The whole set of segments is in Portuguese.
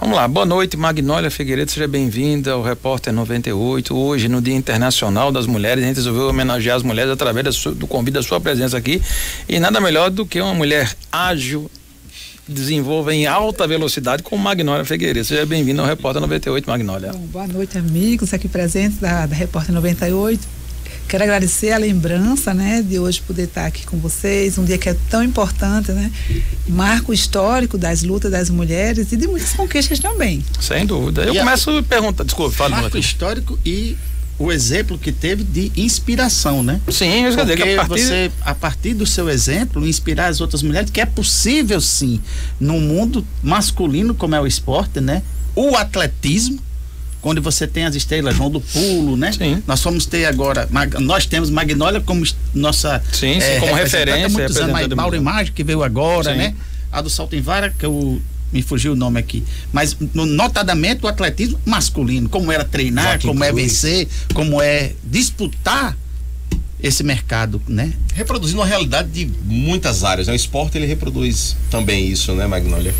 Vamos lá, boa noite, Magnólia Figueiredo, seja bem-vinda ao Repórter 98. Hoje, no Dia Internacional das Mulheres, a gente resolveu homenagear as mulheres através do convite da sua presença aqui. E nada melhor do que uma mulher ágil, desenvolva em alta velocidade como Magnólia Figueiredo. Seja bem-vindo ao Repórter 98, Magnólia. Bom, boa noite, amigos aqui presentes da Repórter 98. Quero agradecer a lembrança, né, de hoje poder estar aqui com vocês, um dia que é tão importante, né? Marco histórico das lutas das mulheres e de muitas conquistas também. Sem dúvida. Eu começo a perguntar, desculpa, fala. Marco histórico e o exemplo que teve de inspiração, né? Sim, eu porque você, a partir do seu exemplo, inspirar as outras mulheres, que é possível sim, num mundo masculino como é o esporte, né? O atletismo, quando você tem as estrelas, João do Pulo, né? Sim. Nós vamos ter agora, nós temos Magnólia como nossa como referência, há muitos anos, Mauro Imagem, que veio agora, sim, né? A do salto em vara, que me fugiu o nome aqui, mas notadamente o atletismo masculino, como era treinar, Joaquim como Cruz. É vencer, como é disputar esse mercado, né? Reproduzindo a realidade de muitas áreas, né? O esporte, ele reproduz também isso, né, Magnólia?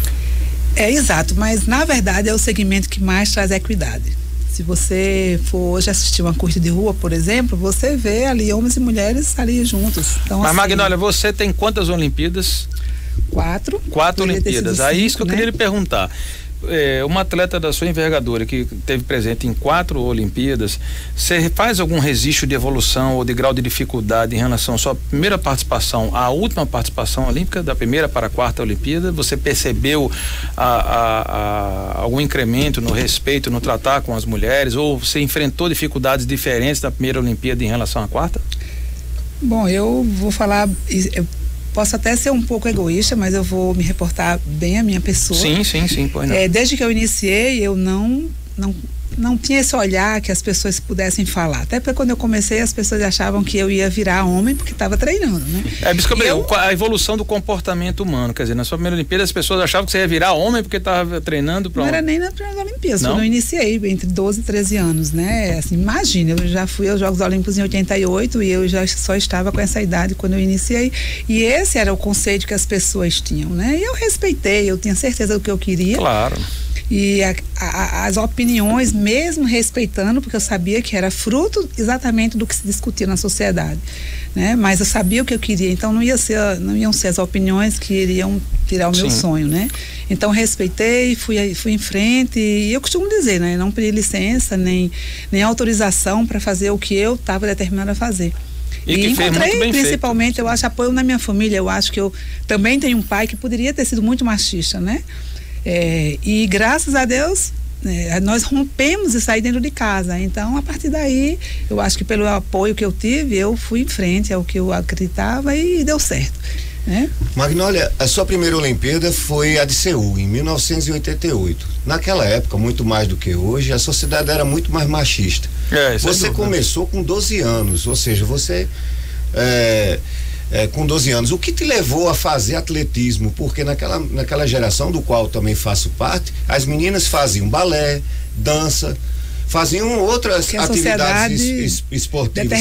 É exato, mas na verdade é o segmento que mais traz equidade. Se você for hoje assistir uma corrida de rua, por exemplo, você vê ali homens e mulheres ali juntos. Então, mas assim, Magnólia, você tem quantas Olimpíadas? 4 Olimpíadas. Aí isso que eu queria lhe perguntar. Uma atleta da sua envergadura que esteve presente em 4 Olimpíadas, você faz algum registro de evolução ou de grau de dificuldade em relação à sua primeira participação à última participação olímpica, da primeira para a 4ª Olimpíada? Você percebeu algum incremento no respeito, no tratar com as mulheres, ou você enfrentou dificuldades diferentes da primeira Olimpíada em relação à 4ª? Bom, eu vou falar, posso até ser um pouco egoísta, mas eu vou me reportar bem a minha pessoa. Sim, pois não. Desde que eu iniciei, eu não tinha esse olhar que as pessoas pudessem falar. Até porque quando eu comecei, as pessoas achavam que eu ia virar homem porque estava treinando, né? A evolução do comportamento humano, quer dizer, na sua primeira Olimpíada as pessoas achavam que você ia virar homem porque estava treinando para... Não era nem na primeira Olimpíada, quando eu iniciei, entre 12 e 13 anos, né? Assim, imagina, eu já fui aos Jogos Olímpicos em 88 e eu já só estava com essa idade quando eu iniciei, e esse era o conceito que as pessoas tinham, né? E eu respeitei, eu tinha certeza do que eu queria. Claro. E as opiniões, mesmo respeitando, porque eu sabia que era fruto exatamente do que se discutia na sociedade, né? Mas eu sabia o que eu queria, então não iam ser as opiniões que iriam tirar o meu sonho, né? Então respeitei, fui em frente, e eu costumo dizer, né? Não pedi licença, nem autorização para fazer o que eu estava determinada a fazer. E encontrei, principalmente, feito. Eu acho, apoio na minha família. Eu acho que eu também tenho um pai que poderia ter sido muito machista, né? E graças a Deus nós rompemos isso aí dentro de casa. Então, a partir daí, eu acho que pelo apoio que eu tive, eu fui em frente ao que eu acreditava e deu certo, né? Magnólia, a sua primeira Olimpíada foi a de Seul, em 1988. Naquela época, muito mais do que hoje, a sociedade era muito mais machista. Você começou com 12 anos, ou seja, você com 12 anos, o que te levou a fazer atletismo? Porque naquela geração do qual também faço parte, as meninas faziam balé, dança, faziam outras atividades esportivas.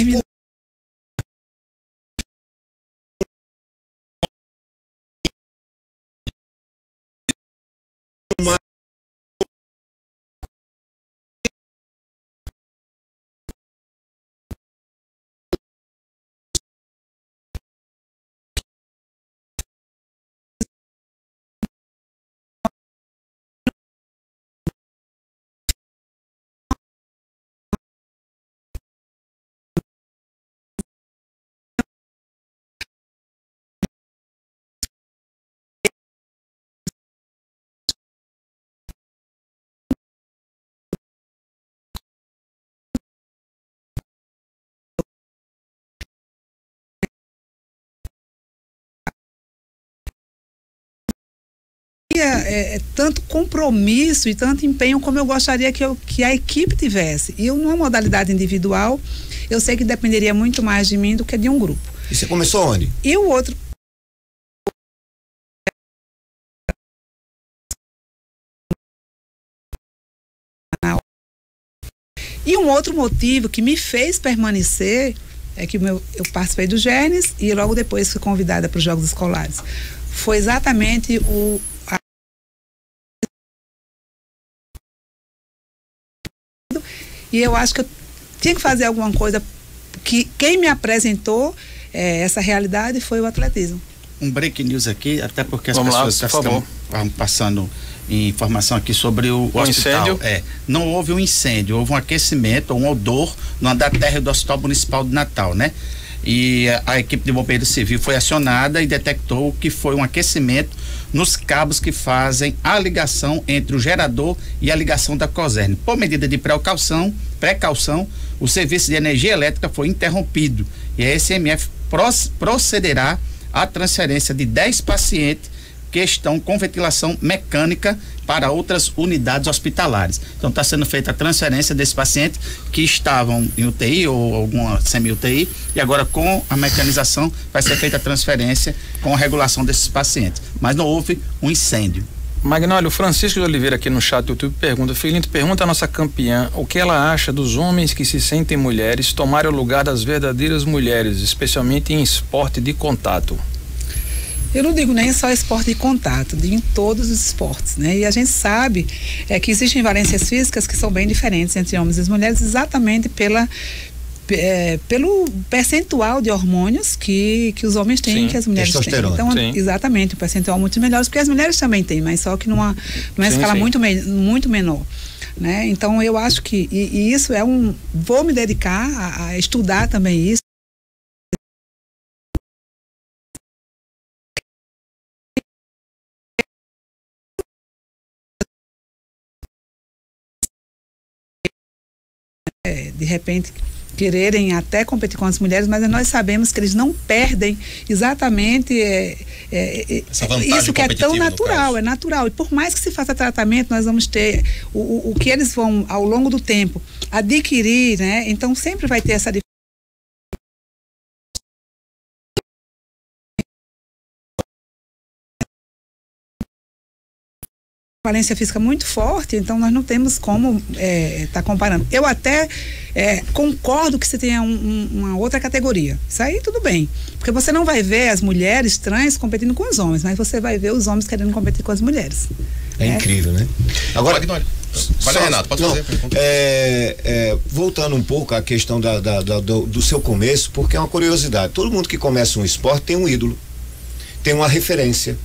Tanto compromisso e tanto empenho como eu gostaria que a equipe tivesse. E eu, numa modalidade individual, eu sei que dependeria muito mais de mim do que de um grupo. E você começou onde? E o outro... E um outro motivo que me fez permanecer é que eu participei do Gernes e logo depois fui convidada para os Jogos Escolares. Foi exatamente e eu acho que eu tinha que fazer alguma coisa, que quem me apresentou essa realidade foi o atletismo. Um break news aqui, até porque as Vamos pessoas lá, estão passando informação aqui sobre o hospital. Incêndio? Não houve um incêndio, houve um aquecimento, um odor no andar térreo do Hospital Municipal de Natal, né? E a equipe de bombeiro civil foi acionada e detectou que foi um aquecimento nos cabos que fazem a ligação entre o gerador e a ligação da Cosern. Por medida de precaução, o serviço de energia elétrica foi interrompido e a SMF procederá à transferência de 10 pacientes que estão com ventilação mecânica para outras unidades hospitalares. Então está sendo feita a transferência desses pacientes que estavam em UTI ou alguma semi-UTI, e agora com a mecanização vai ser feita a transferência com a regulação desses pacientes. Mas não houve um incêndio. Magnólio, o Francisco de Oliveira aqui no chat do YouTube pergunta: Filinto, pergunta à nossa campeã o que ela acha dos homens que se sentem mulheres tomarem o lugar das verdadeiras mulheres, especialmente em esporte de contato. Eu não digo nem só esporte de contato, digo em todos os esportes, né? E a gente sabe que existem valências físicas que são bem diferentes entre homens e mulheres, exatamente pelo percentual de hormônios que os homens têm, que as mulheres têm. Então, exatamente, o percentual muito melhor, porque as mulheres também têm, mas só que numa escala muito menor. Né? Então, eu acho que e isso vou me dedicar a estudar também isso. De repente quererem até competir com as mulheres, mas nós sabemos que eles não perdem exatamente isso que é tão natural, é natural. E por mais que se faça tratamento, nós vamos ter o que eles vão ao longo do tempo adquirir, né? Então sempre vai ter essa valência física muito forte, então nós não temos como tá comparando. Eu até concordo que você tenha uma outra categoria. Isso aí tudo bem, porque você não vai ver as mulheres trans competindo com os homens, mas você vai ver os homens querendo competir com as mulheres. É incrível, né? Agora, Renato, pode fazer a pergunta. Voltando um pouco à questão do seu começo, porque é uma curiosidade. Todo mundo que começa um esporte tem um ídolo, tem uma referência.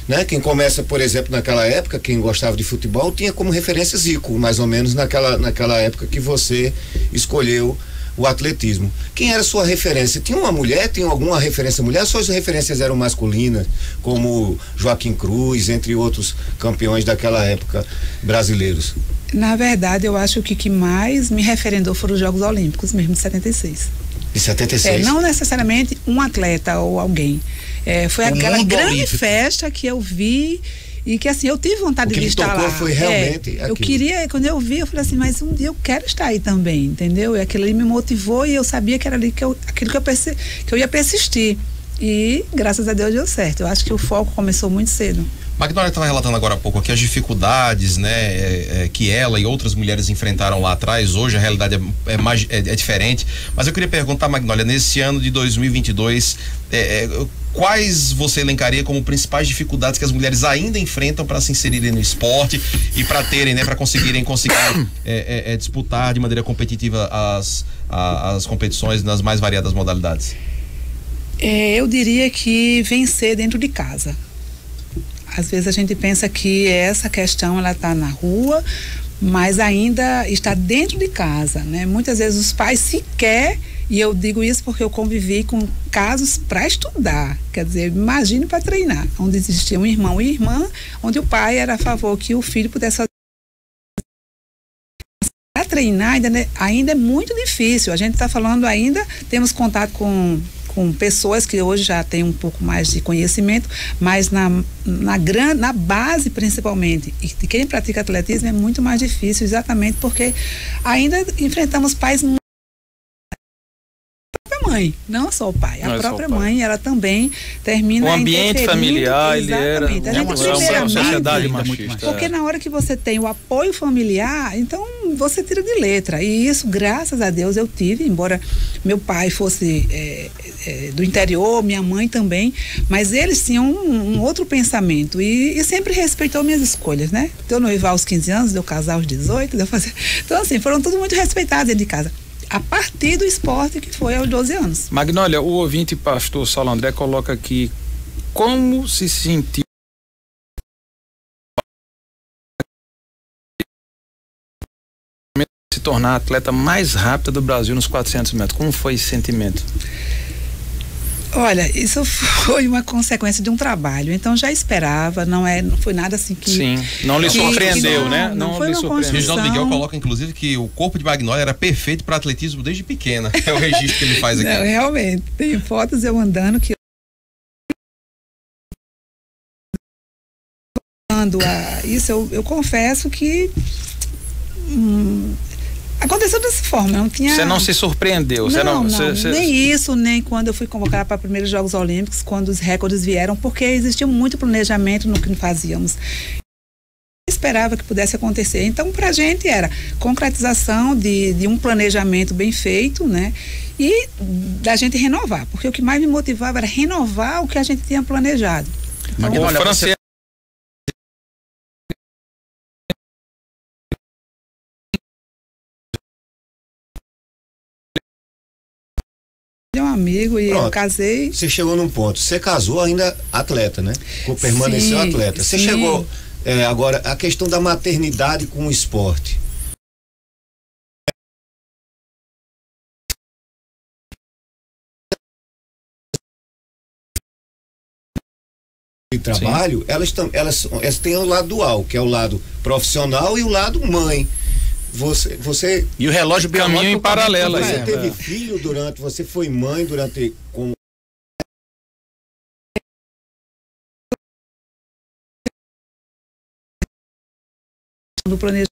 Né? Quem começa, por exemplo, naquela época, quem gostava de futebol tinha como referência Zico, mais ou menos naquela época que você escolheu o atletismo. Quem era sua referência? Tinha uma mulher? Tinha alguma referência mulher? Ou suas referências eram masculinas, como Joaquim Cruz, entre outros campeões daquela época brasileiros? Na verdade, eu acho que o que mais me referendou foram os Jogos Olímpicos, mesmo de 76. De 76? Não necessariamente um atleta ou alguém. Foi aquela grande olímpico. Festa que eu vi e que assim, eu tive vontade de estar lá. Foi realmente eu queria, quando eu vi, eu falei assim, mas um dia eu quero estar aí também, entendeu? E aquilo ali me motivou e eu sabia que era ali aquilo que eu ia persistir. E graças a Deus deu certo. Eu acho que o foco começou muito cedo. Magnólia estava relatando agora há pouco aqui as dificuldades, né, que ela e outras mulheres enfrentaram lá atrás. Hoje a realidade é diferente, mas eu queria perguntar, Magnólia, nesse ano de 2022, quais você elencaria como principais dificuldades que as mulheres ainda enfrentam para se inserirem no esporte e para terem, né, para conseguir disputar de maneira competitiva as competições nas mais variadas modalidades? Eu diria que vencer dentro de casa. Às vezes a gente pensa que essa questão ela está na rua, mas ainda está dentro de casa, né? Muitas vezes os pais sequer, e eu digo isso porque eu convivi com casos para estudar, quer dizer, imagine para treinar, onde existia um irmão e irmã, onde o pai era a favor que o filho pudesse fazer. Para treinar ainda é muito difícil. A gente está falando ainda, temos contato com pessoas que hoje já têm um pouco mais de conhecimento, mas na base principalmente, e de quem pratica atletismo é muito mais difícil, exatamente porque ainda enfrentamos pais mãe, não só o pai. A própria mãe, ela também termina. O ambiente familiar, ele era uma sociedade machista. Porque na hora que você tem o apoio familiar, então você tira de letra. E isso, graças a Deus, eu tive, embora meu pai fosse do interior, minha mãe também, mas eles tinham um outro pensamento e sempre respeitou minhas escolhas, né? De eu noivar aos 15 anos, de eu casar aos 18, de eu fazer... Então, assim, foram todos muito respeitados dentro de casa. A partir do esporte, que foi aos 12 anos. Magnólia, o ouvinte pastor Saulo André coloca aqui como se sentiu se tornar a atleta mais rápida do Brasil nos 400 metros. Como foi esse sentimento? Olha, isso foi uma consequência de um trabalho, então já esperava, não foi nada assim que... Sim, não lhe surpreendeu, né? Não foi lhe surpreendeu. Reginaldo Miguel coloca, inclusive, que o corpo de Magnólia era perfeito para atletismo desde pequena. É o registro que ele faz aqui. Não, realmente, tem fotos eu andando que... Isso eu confesso que... aconteceu dessa forma, não tinha... Você não se surpreendeu? Nem isso, nem quando eu fui convocada para os primeiros Jogos Olímpicos, quando os recordes vieram, porque existia muito planejamento no que fazíamos. Eu esperava que pudesse acontecer. Então, para a gente era concretização de um planejamento bem feito, né? E da gente renovar, porque o que mais me motivava era renovar o que a gente tinha planejado. Então, um amigo e eu casei. Você chegou num ponto, você casou ainda atleta, né? Permaneceu atleta. Você chegou, agora, a questão da maternidade com o esporte. De trabalho, elas têm o lado dual, que é o lado profissional e o lado mãe. Você e o relógio caminho em paralelo. Você teve filho você foi mãe durante do planejamento.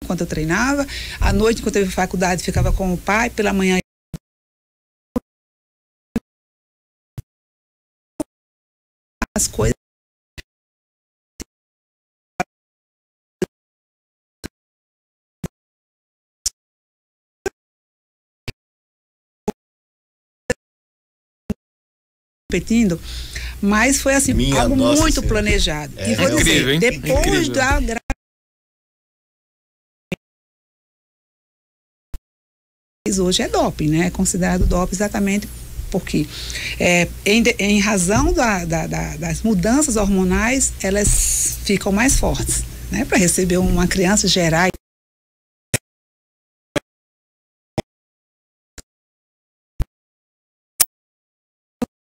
Enquanto eu treinava, à noite, enquanto eu ia à faculdade, ficava com o pai, pela manhã as coisas repetindo, mas foi assim, algo muito planejado. E vou dizer, depois da hoje é doping, né? É considerado doping exatamente porque em razão das mudanças hormonais, elas ficam mais fortes, né? Para receber uma criança, gerar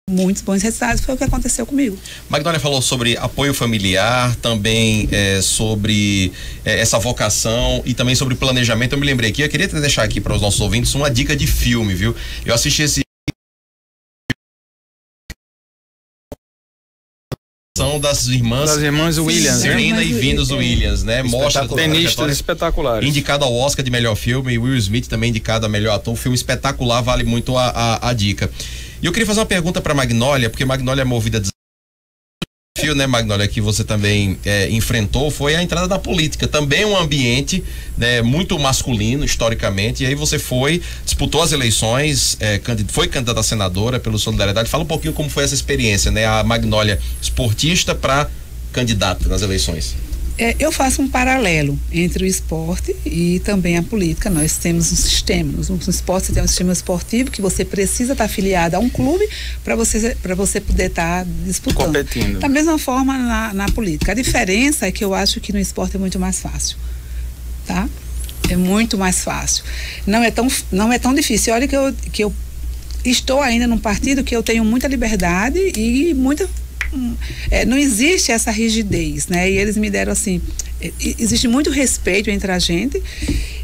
muitos bons resultados, foi o que aconteceu comigo. Magnólia falou sobre apoio familiar, também sobre essa vocação e também sobre planejamento. Eu me lembrei aqui, eu queria deixar aqui para os nossos ouvintes uma dica de filme, viu? Eu assisti esse das irmãs Williams, Serena e Venus Williams, né? Mostra tenistas espetaculares. Indicado ao Oscar de melhor filme, e Will Smith também indicado a melhor ator. Um filme espetacular, vale muito a dica. E eu queria fazer uma pergunta para Magnólia, porque Magnólia é movida a desafio, né, Magnólia, que você também enfrentou, foi a entrada da política. Também um ambiente, né, muito masculino, historicamente. E aí você disputou as eleições, foi candidata a senadora pelo Solidariedade. Fala um pouquinho como foi essa experiência, né? A Magnólia esportista para candidata nas eleições. Eu faço um paralelo entre o esporte e também a política. Nós temos um sistema, no esporte você tem um sistema esportivo que você precisa estar afiliado a um clube para você poder estar disputando. Competindo. Da mesma forma na política. A diferença é que eu acho que no esporte é muito mais fácil, tá? É muito mais fácil. Não é tão difícil. Olha que eu estou ainda num partido que eu tenho muita liberdade e muita não existe essa rigidez, né? E eles me deram assim, existe muito respeito entre a gente,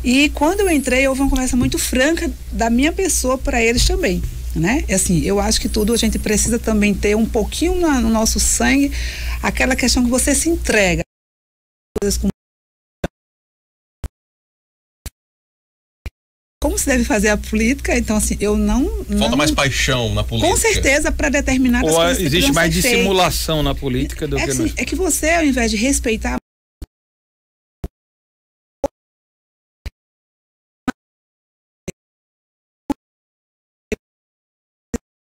e quando eu entrei houve uma conversa muito franca da minha pessoa para eles também, né? Assim, eu acho que tudo a gente precisa também ter um pouquinho no nosso sangue, aquela questão que você se entrega como se deve fazer a política. Então, assim, eu não... Falta mais paixão na política. Com certeza, para determinadas coisas que existe mais dissimulação na política do que... Assim, é que você, ao invés de respeitar,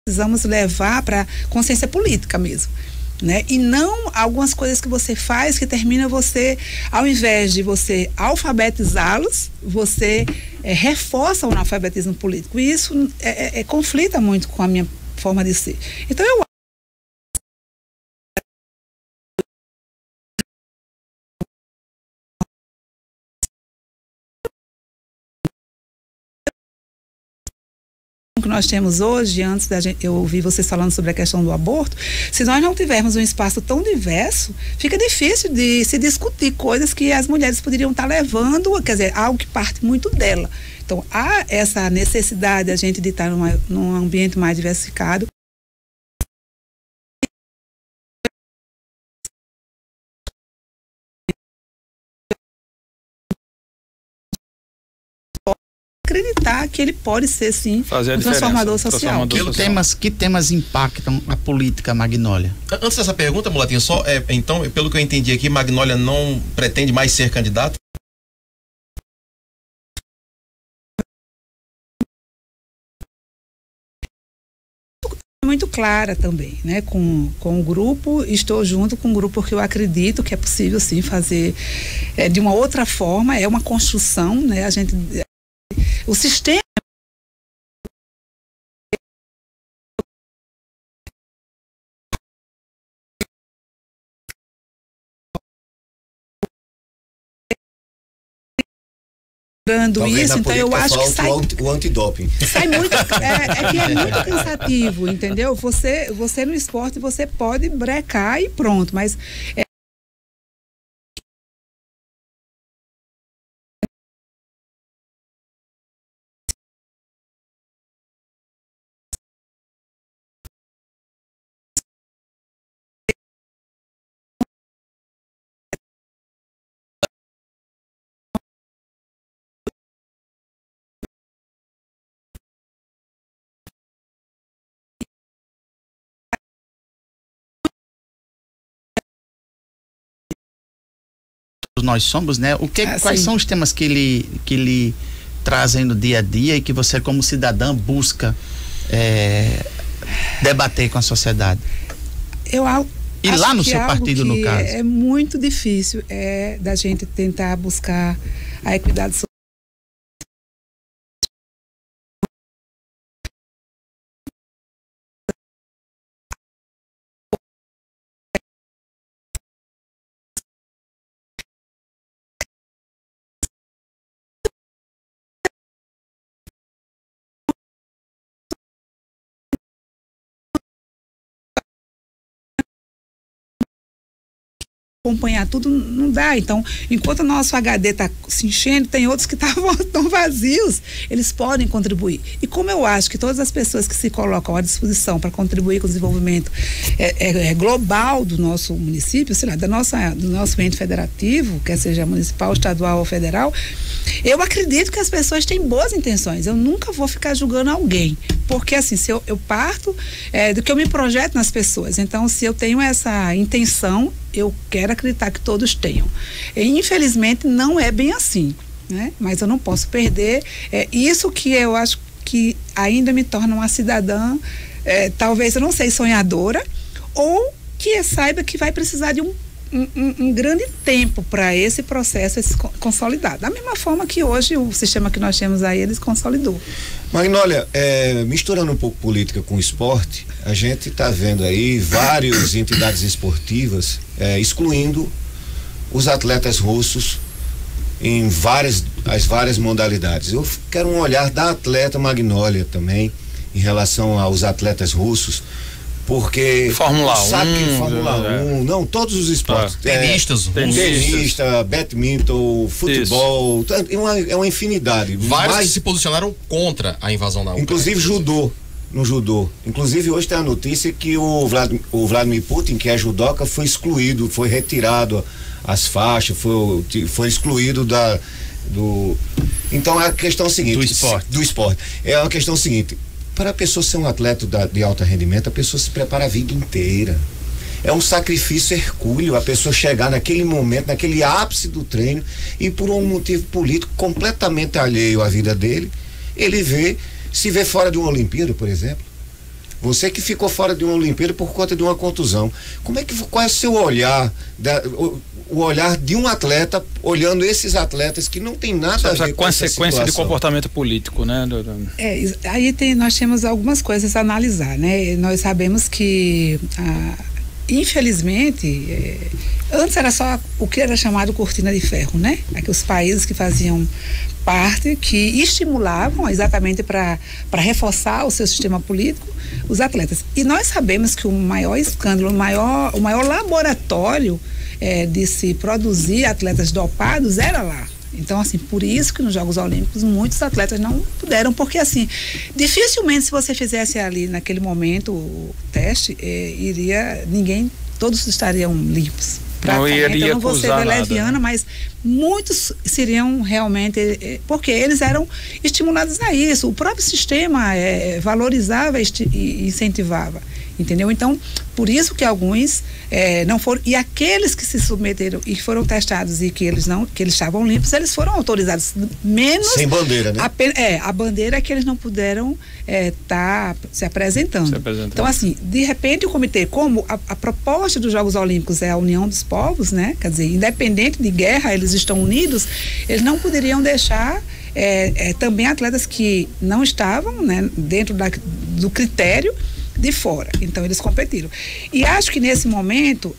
precisamos levar para consciência política mesmo, né? E não algumas coisas que você faz que termina você, ao invés de você alfabetizá-los, você reforça o analfabetismo político. E isso conflita muito com a minha forma de ser. Então, eu que nós temos hoje, antes da gente, eu ouvi vocês falando sobre a questão do aborto, se nós não tivermos um espaço tão diverso, fica difícil de se discutir coisas que as mulheres poderiam estar levando, quer dizer, algo que parte muito dela. Então, há essa necessidade de a gente de estar num ambiente mais diversificado. Acreditar que ele pode ser, sim, um transformador social. Que temas impactam a política, Magnólia? Antes dessa pergunta, Mulatinho, então, pelo que eu entendi aqui, Magnólia não pretende mais ser candidata? Muito clara também, né? Com o grupo, estou junto com o grupo porque eu acredito que é possível, sim, fazer de uma outra forma, é uma construção, né? O sistema isso, então eu acho que sai o antidoping. Sai muito, que é muito cansativo, entendeu? Você no esporte você pode brecar e pronto, mas nós somos, né? Quais são os temas que ele trazem no dia a dia e que você, como cidadã, busca debater com a sociedade? E lá no seu partido, no caso? É muito difícil da gente tentar buscar a equidade social. Acompanhar tudo não dá. Então, enquanto o nosso HD está se enchendo, tem outros que estão vazios, eles podem contribuir. E como eu acho que todas as pessoas que se colocam à disposição para contribuir com o desenvolvimento global do nosso município, sei lá, do nosso ente federativo, quer seja municipal, estadual ou federal, eu acredito que as pessoas têm boas intenções. Eu nunca vou ficar julgando alguém, porque assim, se eu parto do que eu me projeto nas pessoas. Então, se eu tenho essa intenção, eu quero acreditar que todos tenham. E, infelizmente, não é bem assim, né? Mas eu não posso perder isso que eu acho que ainda me torna uma cidadã, talvez, eu não sei, sonhadora, ou que saiba que vai precisar de um grande tempo para esse processo se consolidar. Da mesma forma que hoje o sistema que nós temos aí, eles consolidou. Magnólia, misturando um pouco política com esporte, a gente está vendo aí várias entidades esportivas excluindo os atletas russos em as várias modalidades. Eu quero um olhar da atleta Magnólia também em relação aos atletas russos, Porque Fórmula 1, sabe que Fórmula 1, não, todos os esportes. Tenistas, tenista, badminton, futebol, é uma infinidade. Vários que se posicionaram contra a invasão da Ucrânia. Inclusive no judô. Inclusive hoje tem a notícia que o Vladimir Putin, que é judoca, foi excluído, foi retirado as faixas, foi excluído do. Então é a questão seguinte. Do esporte. É a questão seguinte. Para a pessoa ser um atleta de alto rendimento, a pessoa se prepara a vida inteira. É um sacrifício hercúleo a pessoa chegar naquele momento, naquele ápice do treino, e por um motivo político completamente alheio à vida dele, ele se vê fora de uma Olimpíada, por exemplo. Você que ficou fora de uma Olimpíada por conta de uma contusão. Qual é o seu olhar, o olhar de um atleta, olhando esses atletas que não tem nada a ver com essa consequência de comportamento político, né? Aí nós temos algumas coisas a analisar, né? Nós sabemos que, infelizmente, antes era só o que era chamado cortina de ferro, né? Os países que faziam parte, que estimulavam exatamente para reforçar o seu sistema político, os atletas. E nós sabemos que o maior escândalo, o maior laboratório de se produzir atletas dopados era lá. Então, assim, por isso que nos Jogos Olímpicos muitos atletas não puderam, porque, assim, dificilmente se você fizesse ali naquele momento o teste, todos estariam limpos. Não iria eu não vou ser leviana, mas muitos seriam realmente, porque eles eram estimulados a isso. O próprio sistema valorizava e incentivava, entendeu? Então, por isso que alguns não foram, e aqueles que se submeteram e foram testados e que eles estavam limpos, eles foram autorizados, menos sem bandeira, né? A bandeira é que eles não puderam estar se apresentando. Então, assim, de repente o comitê, como a proposta dos Jogos Olímpicos é a união dos povos, né? Quer dizer, independente de guerra, eles estão unidos, eles não poderiam deixar também atletas que não estavam, né, dentro do critério de fora. Então eles competiram. E acho que nesse momento,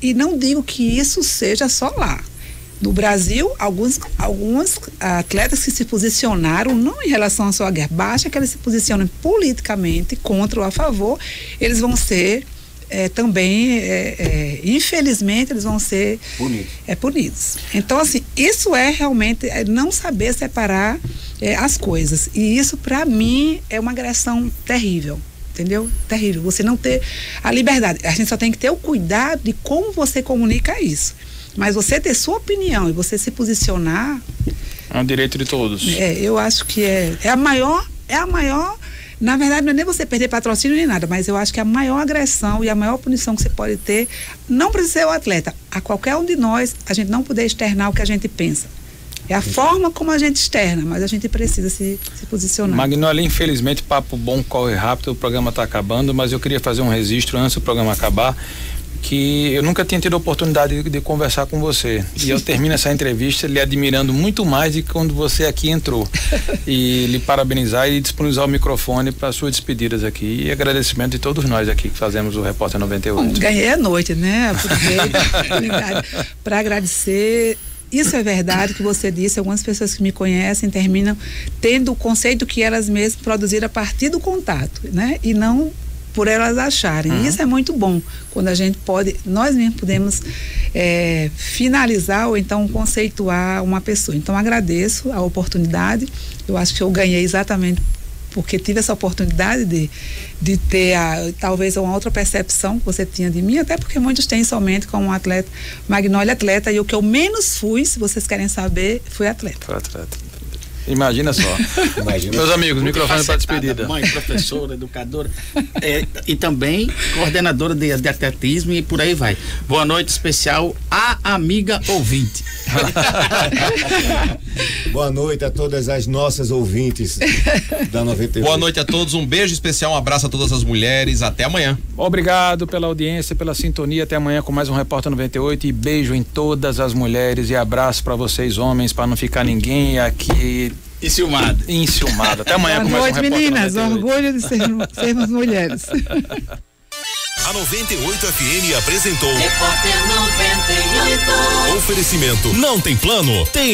e não digo que isso seja só lá. No Brasil, alguns atletas que se posicionaram, não em relação à sua guerra, basta que eles se posicionem politicamente contra ou a favor, eles vão ser também, infelizmente, eles vão ser punidos. Então, assim, isso é realmente não saber separar as coisas. E isso, para mim, é uma agressão terrível. Entendeu? Terrível. Você não ter a liberdade. A gente só tem que ter o cuidado de como você comunica isso. Mas você ter sua opinião e você se posicionar... É um direito de todos. Eu acho que é a maior... Na verdade, não é nem você perder patrocínio nem nada, mas eu acho que a maior agressão e a maior punição que você pode ter, não precisa ser o atleta. A qualquer um de nós, a gente não poder externar o que a gente pensa. É a forma como a gente externa, mas a gente precisa se posicionar. Magnólia, infelizmente, papo bom corre rápido, o programa está acabando, mas eu queria fazer um registro antes do programa acabar, que eu nunca tinha tido a oportunidade de conversar com você. E eu termino essa entrevista lhe admirando muito mais do que quando você aqui entrou. E lhe parabenizar e disponibilizar o microfone para suas despedidas aqui. E agradecimento de todos nós aqui que fazemos o Repórter 98. Ganhei a noite, né? Para agradecer. Isso é verdade que você disse, algumas pessoas que me conhecem terminam tendo o conceito que elas mesmas produziram a partir do contato, né? E não por elas acharem. Isso é muito bom, quando a gente nós mesmos podemos finalizar ou então conceituar uma pessoa. Então agradeço a oportunidade, eu acho que eu ganhei exatamente porque tive essa oportunidade de ter talvez uma outra percepção que você tinha de mim, até porque muitos têm somente como um atleta, Magnólia atleta, e o que eu menos fui, se vocês querem saber, fui atleta. Foi atleta. Imagina só. Meus amigos, microfone para despedida. Mãe, professora, educadora, e também coordenadora de atletismo e por aí vai. Boa noite especial à amiga ouvinte. Boa noite a todas as nossas ouvintes da 98. Boa noite a todos, um beijo especial, um abraço a todas as mulheres, até amanhã. Obrigado pela audiência, pela sintonia, até amanhã com mais um Repórter 98 e beijo em todas as mulheres e abraço para vocês homens, para não ficar ninguém aqui enciumado. Até amanhã com mais um Repórter 98. Boa noite, meninas, orgulho de sermos mulheres. A 98 FM apresentou Repórter 98. Oferecimento, não tem plano, tem